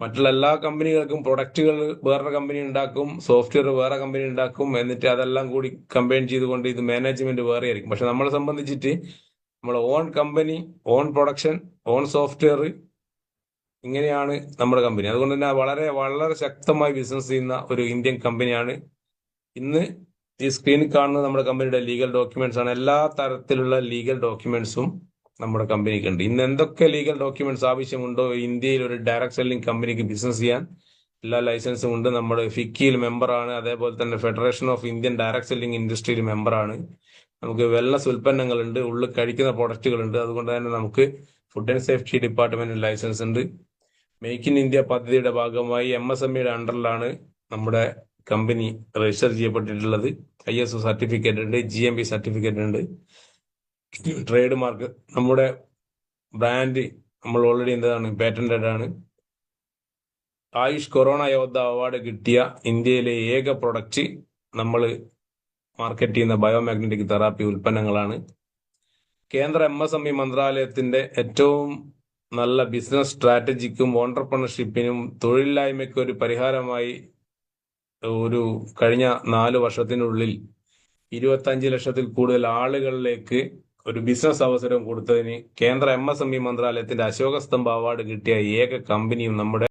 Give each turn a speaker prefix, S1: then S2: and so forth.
S1: മറ്റുള്ള എല്ലാ കമ്പനികൾക്കും പ്രൊഡക്റ്റുകൾ വേറെ കമ്പനി ഉണ്ടാക്കും, സോഫ്റ്റ്വെയർ വേറെ കമ്പനി ഉണ്ടാക്കും, എന്നിട്ട് അതെല്ലാം കൂടി കമ്പൈൻ ചെയ്തുകൊണ്ട് ഇത് മാനേജ്മെന്റ് വേറെ ആയിരിക്കും. പക്ഷെ നമ്മളെ സംബന്ധിച്ചിട്ട് നമ്മൾ on company, on production, on software, ഇങ്ങനെയാണ് നമ്മുടെ കമ്പനി. അതുകൊണ്ട് തന്നെ വളരെ വളരെ ശക്തമായി ബിസിനസ് ചെയ്യുന്ന ഒരു ഇന്ത്യൻ കമ്പനിയാണ്. ഇന്ന് ഈ സ്ക്രീനിൽ കാണുന്നത് നമ്മുടെ കമ്പനിയുടെ ലീഗൽ ഡോക്യുമെന്റ്സ് ആണ്. എല്ലാ തരത്തിലുള്ള ലീഗൽ ഡോക്യുമെന്റ്സും നമ്മുടെ കമ്പനിക്ക് ഉണ്ട്. ഇന്ന് എന്തൊക്കെ ലീഗൽ ഡോക്യുമെന്റ്സ് ആവശ്യമുണ്ടോ ഇന്ത്യയിൽ ഒരു ഡയറക്ട് സെല്ലിംഗ് കമ്പനിക്ക് ബിസിനസ് ചെയ്യാൻ, എല്ലാ ലൈസൻസും ഉണ്ട്. നമ്മുടെ ഫിക്കിയിൽ മെമ്പറാണ്, അതേപോലെ തന്നെ federation of Indian direct selling ഇൻഡസ്ട്രിയിൽ മെമ്പറാണ്. നമുക്ക് വെൽനസ് ഉൽപ്പന്നങ്ങളുണ്ട്, ഉള്ളിൽ കഴിക്കുന്ന പ്രൊഡക്റ്റുകളുണ്ട്. അതുകൊണ്ട് തന്നെ നമുക്ക് ഫുഡ് ആൻഡ് സേഫ്റ്റി ഡിപ്പാർട്ട്മെന്റിൽ ലൈസൻസ് ഉണ്ട്. മേക്ക് ഇൻ ഇന്ത്യ പദ്ധതിയുടെ ഭാഗമായി MSMEയുടെ അണ്ടറിലാണ് നമ്മുടെ കമ്പനി രജിസ്റ്റർ ചെയ്യപ്പെട്ടിട്ടുള്ളത്. ISO സർട്ടിഫിക്കറ്റ് ഉണ്ട്, GMP സർട്ടിഫിക്കറ്റ് ഉണ്ട്, ട്രേഡ് മാർക്ക്, നമ്മുടെ ബ്രാൻഡ് നമ്മൾ ഓൾറെഡി എന്താണ് പേറ്റന്റഡ് ആണ്. ആയുഷ് കൊറോണ യോദ്ധ അവാർഡ് കിട്ടിയ ഇന്ത്യയിലെ ഏക പ്രൊഡക്റ്റ് നമ്മൾ മാർക്കറ്റ് ചെയ്യുന്ന ബയോമാഗ്നറ്റിക് തെറാപ്പി ഉൽപ്പന്നങ്ങളാണ്. കേന്ദ്ര MSME മന്ത്രാലയത്തിന്റെ ഏറ്റവും നല്ല ബിസിനസ് സ്ട്രാറ്റജിക്കും ഓണ്ടർപ്രണർഷിപ്പിനും തൊഴിലില്ലായ്മയ്ക്കും ഒരു പരിഹാരമായി ഒരു കഴിഞ്ഞ 4 വർഷത്തിനുള്ളിൽ 25 ലക്ഷത്തിൽ കൂടുതൽ ആളുകളിലേക്ക് ഒരു ബിസിനസ് അവസരം കൊടുത്തതിന് കേന്ദ്ര MSME മന്ത്രാലയത്തിന്റെ അശോക സ്തംഭ അവാർഡ് കിട്ടിയ ഏക കമ്പനിയും നമ്മുടെ